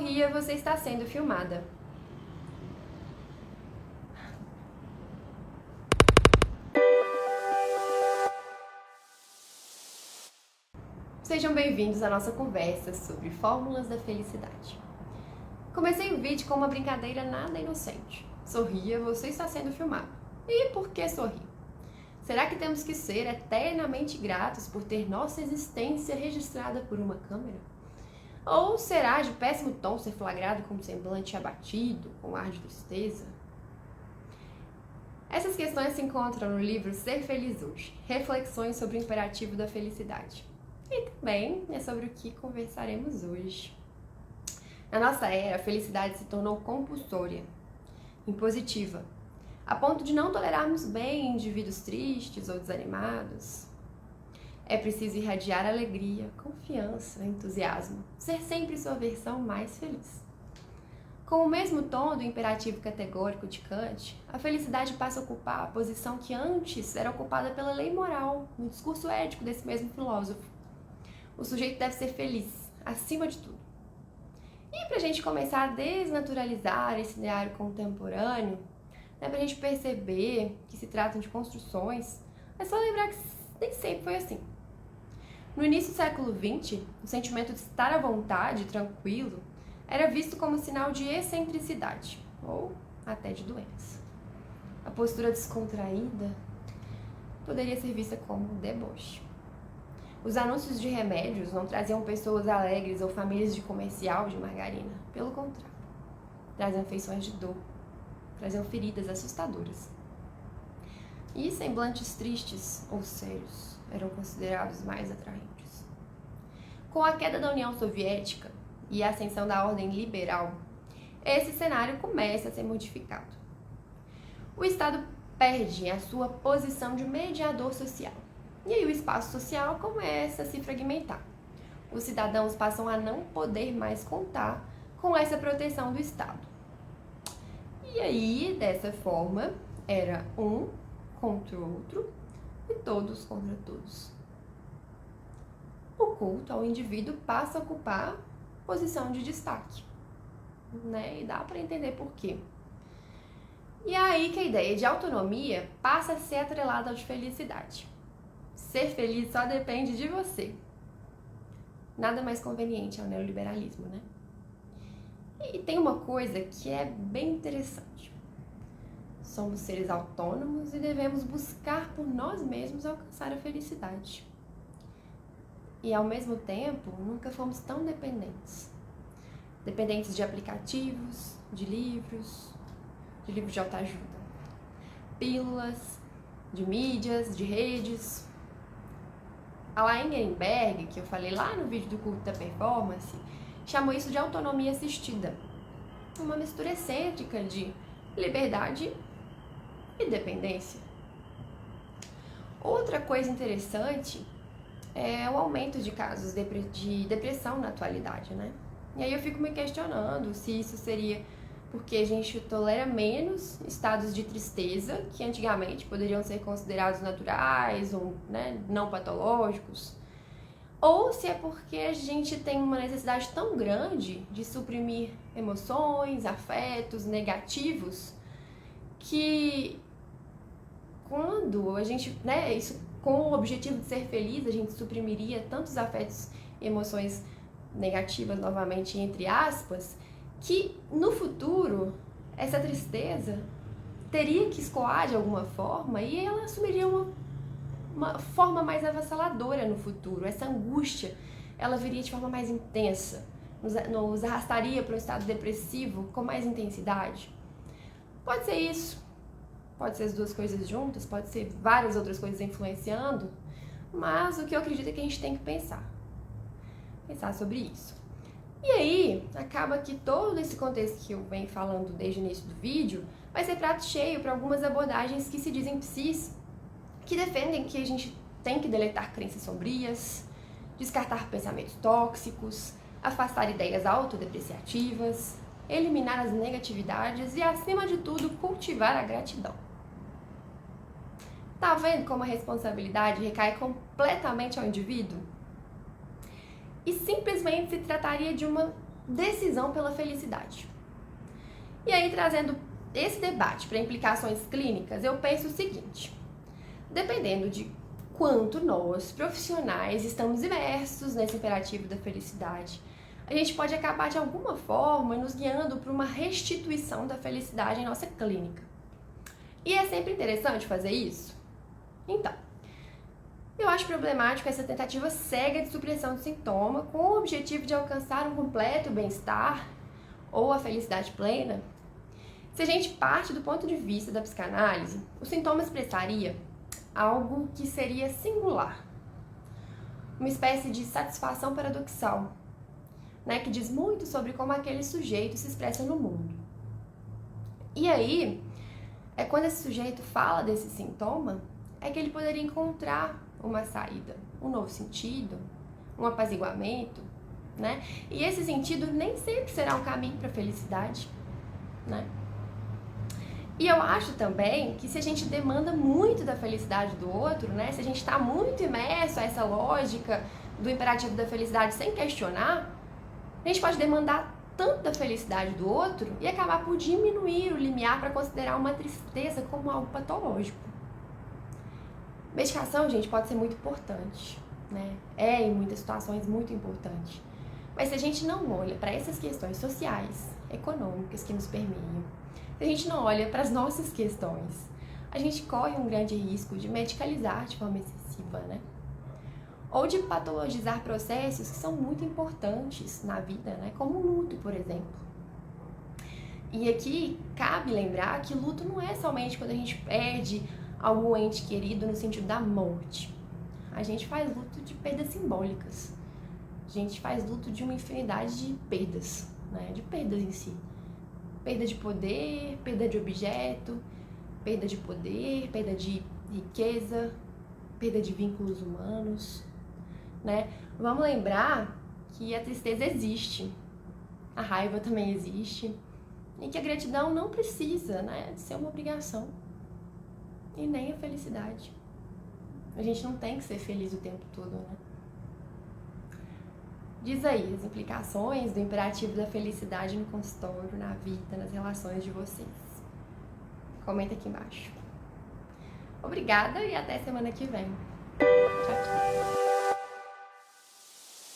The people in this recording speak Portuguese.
Sorria, você está sendo filmada. Sejam bem-vindos à nossa conversa sobre fórmulas da felicidade. Comecei o vídeo com uma brincadeira nada inocente. Sorria, você está sendo filmado. E por que sorrir? Será que temos que ser eternamente gratos por ter nossa existência registrada por uma câmera? Ou será de péssimo tom ser flagrado com um semblante abatido, com ar de tristeza? Essas questões se encontram no livro Ser Feliz Hoje, Reflexões sobre o Imperativo da Felicidade. E também é sobre o que conversaremos hoje. Na nossa era, a felicidade se tornou compulsória, impositiva, a ponto de não tolerarmos bem indivíduos tristes ou desanimados. É preciso irradiar alegria, confiança, entusiasmo, ser sempre sua versão mais feliz. Com o mesmo tom do imperativo categórico de Kant, a felicidade passa a ocupar a posição que antes era ocupada pela lei moral, no discurso ético desse mesmo filósofo. O sujeito deve ser feliz, acima de tudo. E para a gente começar a desnaturalizar esse ideário contemporâneo, para a gente perceber que se tratam de construções, é só lembrar que nem sempre foi assim. No início do século XX, o sentimento de estar à vontade, tranquilo, era visto como sinal de excentricidade, ou até de doença. A postura descontraída poderia ser vista como deboche. Os anúncios de remédios não traziam pessoas alegres ou famílias de comercial de margarina. Pelo contrário, traziam feições de dor, traziam feridas assustadoras. E semblantes tristes ou sérios eram considerados mais atraentes. Com a queda da União Soviética e a ascensão da ordem liberal, esse cenário começa a ser modificado. O Estado perde a sua posição de mediador social. E aí o espaço social começa a se fragmentar. Os cidadãos passam a não poder mais contar com essa proteção do Estado. E aí, dessa forma, era um contra o outro e todos contra todos. O culto ao indivíduo passa a ocupar posição de destaque, né? E dá para entender por quê. E é aí que a ideia de autonomia passa a ser atrelada ao de felicidade. Ser feliz só depende de você. Nada mais conveniente ao neoliberalismo, né? E tem uma coisa que é bem interessante. Somos seres autônomos e devemos buscar por nós mesmos alcançar a felicidade. E ao mesmo tempo, nunca fomos tão dependentes. Dependentes de aplicativos, de livros de autoajuda, pílulas, de mídias, de redes. A Laín Ehrenberg, que eu falei lá no vídeo do culto da performance, chamou isso de autonomia assistida. Uma mistura excêntrica de liberdade e dependência. Outra coisa interessante é o aumento de casos de depressão na atualidade, né? E aí eu fico me questionando se isso seria porque a gente tolera menos estados de tristeza, que antigamente poderiam ser considerados naturais ou, né, não patológicos, ou se é porque a gente tem uma necessidade tão grande de suprimir emoções, afetos negativos, que quando a gente, né, isso com o objetivo de ser feliz, a gente suprimiria tantos afetos e emoções negativas, novamente, entre aspas, que no futuro essa tristeza teria que escoar de alguma forma e ela assumiria uma forma mais avassaladora no futuro. Essa angústia, ela viria de forma mais intensa, nos arrastaria para um estado depressivo com mais intensidade. Pode ser isso, pode ser as duas coisas juntas, pode ser várias outras coisas influenciando, mas o que eu acredito é que a gente tem que pensar sobre isso. E aí, acaba que todo esse contexto que eu venho falando desde o início do vídeo vai ser prato cheio para algumas abordagens que se dizem psis, que defendem que a gente tem que deletar crenças sombrias, descartar pensamentos tóxicos, afastar ideias autodepreciativas, eliminar as negatividades e, acima de tudo, cultivar a gratidão. Tá vendo como a responsabilidade recai completamente ao indivíduo? E simplesmente se trataria de uma decisão pela felicidade. E aí, trazendo esse debate para implicações clínicas, eu penso o seguinte: dependendo de quanto nós, profissionais, estamos imersos nesse imperativo da felicidade, a gente pode acabar de alguma forma nos guiando para uma restituição da felicidade em nossa clínica. E é sempre interessante fazer isso? Então, eu acho problemático essa tentativa cega de supressão do sintoma com o objetivo de alcançar um completo bem-estar ou a felicidade plena. Se a gente parte do ponto de vista da psicanálise, o sintoma expressaria algo que seria singular, uma espécie de satisfação paradoxal, né, que diz muito sobre como aquele sujeito se expressa no mundo. E aí, quando esse sujeito fala desse sintoma, é que ele poderia encontrar uma saída, um novo sentido, um apaziguamento, né? E esse sentido nem sempre será um caminho para a felicidade, né? E eu acho também que se a gente demanda muito da felicidade do outro, né? Se a gente está muito imerso a essa lógica do imperativo da felicidade sem questionar, a gente pode demandar tanto da felicidade do outro e acabar por diminuir o limiar para considerar uma tristeza como algo patológico. Medicação, gente, pode ser muito importante, né? É, em muitas situações, muito importante. Mas se a gente não olha para essas questões sociais, econômicas que nos permeiam, se a gente não olha para as nossas questões, a gente corre um grande risco de medicalizar de forma excessiva, né? Ou de patologizar processos que são muito importantes na vida, né? Como o luto, por exemplo. E aqui cabe lembrar que luto não é somente quando a gente perde algum ente querido no sentido da morte. A gente faz luto de perdas simbólicas. A gente faz luto de uma infinidade de perdas, né? De perdas em si. Perda de poder, perda de objeto, perda de poder, perda de riqueza, perda de vínculos humanos, né? Vamos lembrar que a tristeza existe, a raiva também existe, e que a gratidão não precisa, né, de ser uma obrigação, e nem a felicidade. A gente não tem que ser feliz o tempo todo, né? Diz aí as implicações do imperativo da felicidade no consultório, na vida, nas relações de vocês. Comenta aqui embaixo. Obrigada e até semana que vem. Tchau, tchau.